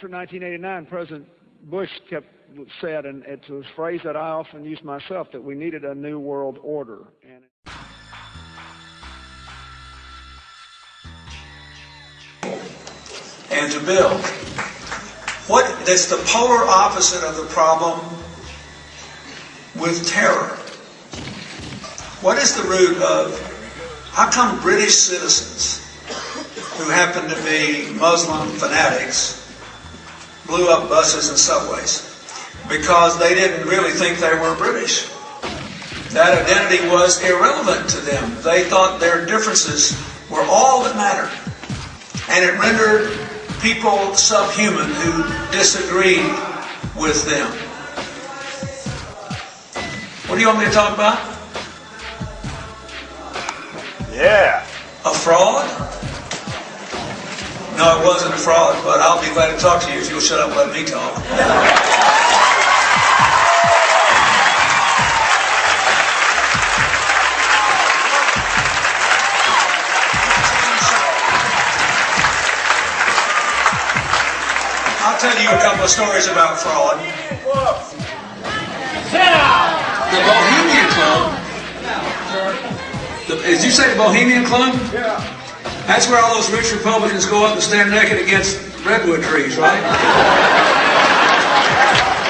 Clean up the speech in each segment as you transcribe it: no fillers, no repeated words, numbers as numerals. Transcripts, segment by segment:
after 1989, President Bush said, and it's a phrase that I often use myself, that we needed a new world order. And to build. That's the polar opposite of the problem with terror. What is the root of, how come British citizens who happen to be Muslim fanatics blew up buses and subways? Because they didn't really think they were British. That identity was irrelevant to them. They thought their differences were all that mattered. And it rendered people subhuman who disagreed with them. What do you want me to talk about? Yeah. A fraud? No, it wasn't a fraud, but I'll be glad to talk to you if you'll shut up and let me talk. I'll tell you a couple of stories about fraud. The Bohemian Club. Did you say the Bohemian Club? Yeah. That's where all those rich Republicans go up and stand naked against redwood trees, right?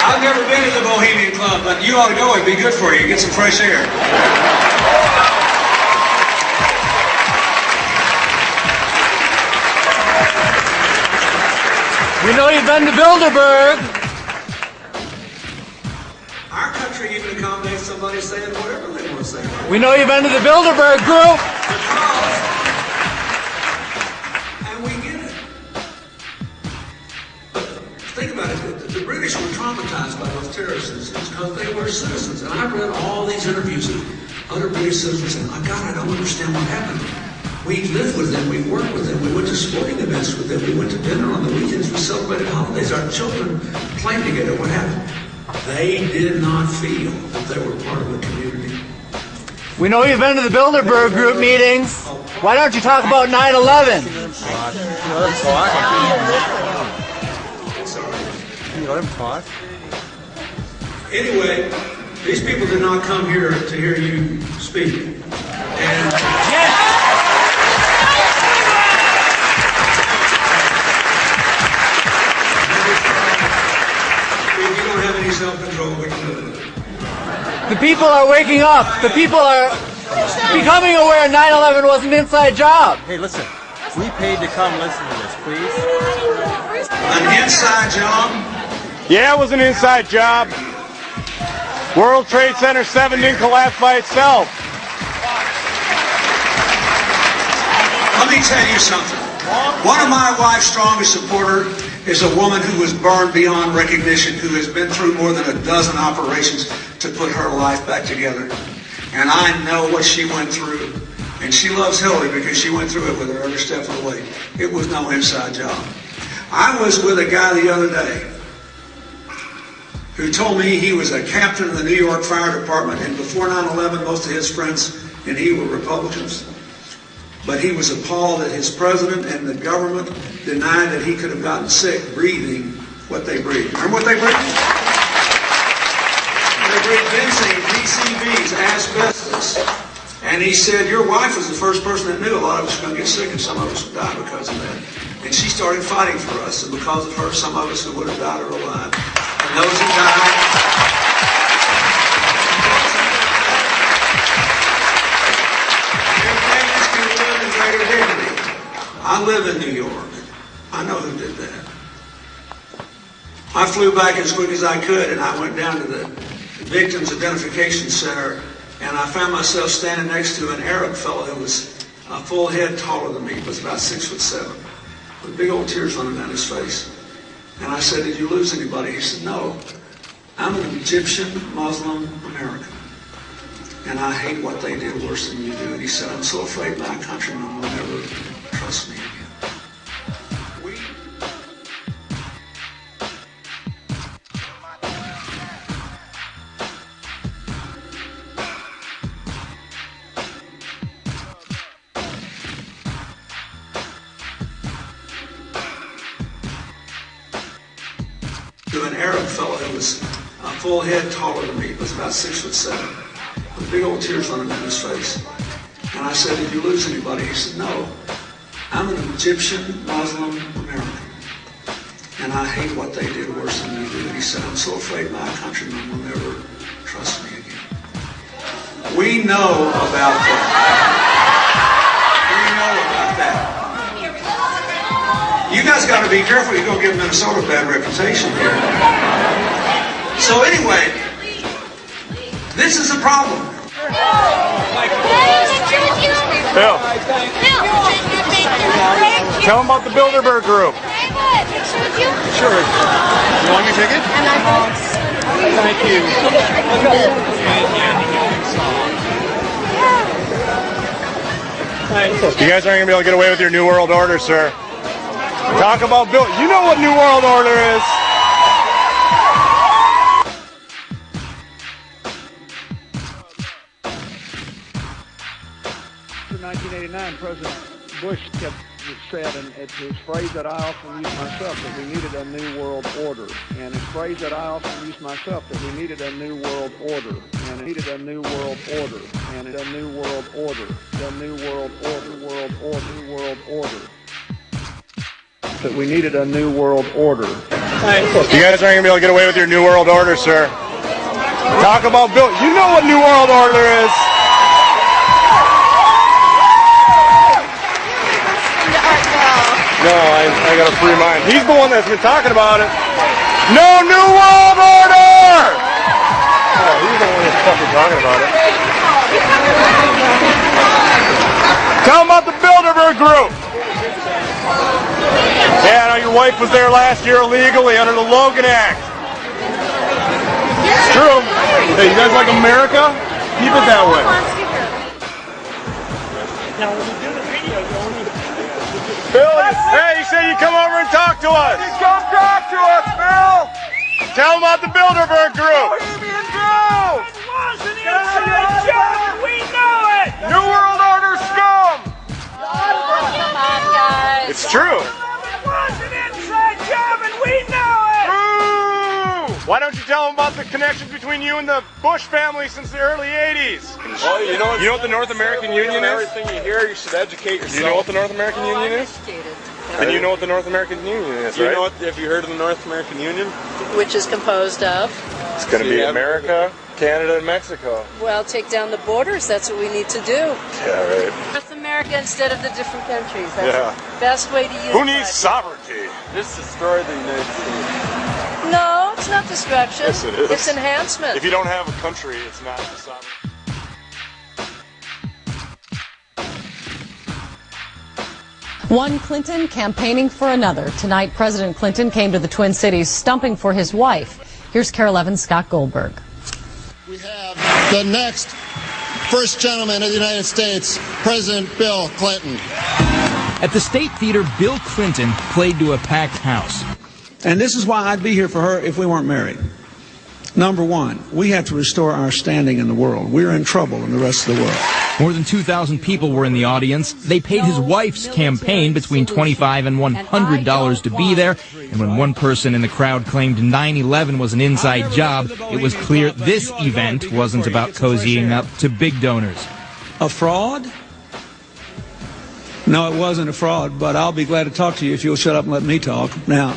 I've never been to the Bohemian Club, but you ought to go. It'd be good for you. Get some fresh air. We know you've been to Bilderberg. Our country even accommodates somebody saying whatever they want to say. We know you've been to the Bilderberg group. And we get it. But think about it. The British were traumatized by those terrorist incidents because they were citizens. And I read all these interviews of other British citizens saying, "Oh God, I don't understand what happened. We lived with them, we worked with them, we went to sporting events with them, we went to dinner on the weekends, we celebrated holidays, our children played together, what happened?" They did not feel that they were part of the community. We know you've been to the Bilderberg group meetings. Why don't you talk about 9/11? Can you let him talk? Anyway, these people did not come here to hear you speak. And self-control, we can live with it. The people are waking up. The people are becoming aware 9/11 was an inside job. Hey, listen. We paid to come listen to this, please. An inside job? Yeah, it was an inside job. World Trade Center 7 didn't collapse by itself. Let me tell you something. One of my wife's strongest supporters is a woman who was burned beyond recognition, who has been through more than a dozen operations to put her life back together. And I know what she went through. And she loves Hillary because she went through it with her every step of the way. It was no inside job. I was with a guy the other day who told me he was a captain of the New York Fire Department, and before 9/11, most of his friends and he were Republicans. But he was appalled that his president and the government denied that he could have gotten sick breathing what they breathed. Remember what they breathed? They breathed benzene, PCBs, asbestos. And he said, your wife was the first person that knew a lot of us were going to get sick and some of us would die because of that. And she started fighting for us. And because of her, some of us who would have died are alive. And those who died... I live in New York. I know who did that. I flew back as quick as I could, and I went down to the Victims Identification Center, and I found myself standing next to an Arab fellow who was a full head taller than me, was about 6'7", with big old tears running down his face. And I said, did you lose anybody? He said, no. I'm an Egyptian Muslim American, and I hate what they did worse than you do. And he said, I'm so afraid my countrymen will never trust me again. to an Arab fellow who was a full head taller than me. He was about 6'7", with big old tears running down his face. And I said, "Did you lose anybody?" He said, "No, I'm an Egyptian Muslim American, and I hate what they did worse than you do." And he said, "I'm so afraid my countrymen will never trust me again." We know about that. We know about that. You guys got to be careful. You're going to give Minnesota a bad reputation here. So anyway, this is a problem. Bill, tell them about the Bilderberg Group. Sure. You want your ticket? Thank you. You guys aren't going to be able to get away with your New World Order, sir. Talk about Bill. You know what New World Order is. 1989, President Bush said, and it's his phrase that I often use myself, that we needed a new world order. And his phrase that I often use myself, that we needed a new world order. And it needed a new world order. And a new world order. The new world order. World order. New world order. That we needed a new world order. You guys aren't going to be able to get away with your New World Order, sir. Talk about Bill. You know what New World Order is. No, I got a free mind. He's the one that's been talking about it. No New World Order! Oh, he's the one that's fucking talking about it. Tell him about the Bilderberg Group. Yeah, I know your wife was there last year illegally under the Logan Act. It's true. Hey, you guys like America? Keep it that way. Now, when you do the video, Bill, hey, you said you'd come over and talk to us. Come talk to us, Bill. Tell them about the Bilderberg Group. Bohemian Grove! It was an inside job, we know it! New World Order scum. Come on, guys. It's true. It was an inside job, and we know it! Ooh. Why don't you tell them about the connections between you and the Bush family since the early 80s? Well, you know what the North American Union is? Everything you hear, you should educate yourself. You know what the North American Union is? Then you know what the North American Union is, right? You know what? Have you heard of the North American Union? Which is composed of? It's going to be America, Canada, and Mexico. Well, take down the borders. That's what we need to do. Yeah, right. North America instead of the different countries. That's Yeah. the best way to use it. Who needs sovereignty? This destroyed the United States. No, it's not destruction. Yes, it is. It's enhancement. If you don't have a country, it's not the sovereignty. One Clinton campaigning for another. Tonight, President Clinton came to the Twin Cities stumping for his wife. Here's KARE 11's Scott Goldberg. We have the next First Gentleman of the United States, President Bill Clinton. At the State Theater, Bill Clinton played to a packed house. And this is why I'd be here for her if we weren't married. Number one, we have to restore our standing in the world. We're in trouble in the rest of the world. More than 2,000 people were in the audience. They paid his wife's campaign between $25 and $100 to be there. And when one person in the crowd claimed 9/11 was an inside job, it was clear this event wasn't about cozying up to big donors. A fraud? No, it wasn't a fraud, but I'll be glad to talk to you if you'll shut up and let me talk. Now,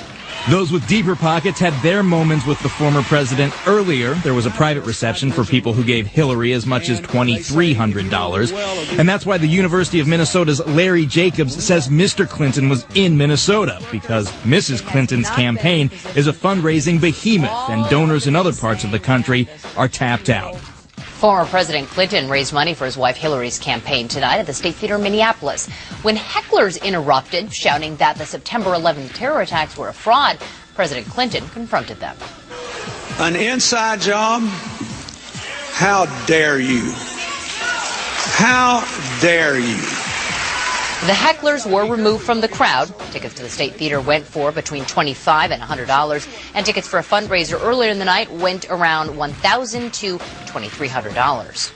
those with deeper pockets had their moments with the former president. Earlier, there was a private reception for people who gave Hillary as much as $2,300. And that's why the University of Minnesota's Larry Jacobs says Mr. Clinton was in Minnesota, because Mrs. Clinton's campaign is a fundraising behemoth, and donors in other parts of the country are tapped out. Former President Clinton raised money for his wife Hillary's campaign tonight at the State Theater in Minneapolis. When hecklers interrupted, shouting that the September 11th terror attacks were a fraud, President Clinton confronted them. an inside job? How dare you? How dare you? The hecklers were removed from the crowd. Tickets to the State Theater went for between $25 and $100, and tickets for a fundraiser earlier in the night went around $1,000 to $2,300.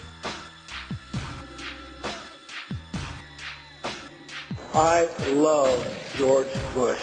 I love George Bush.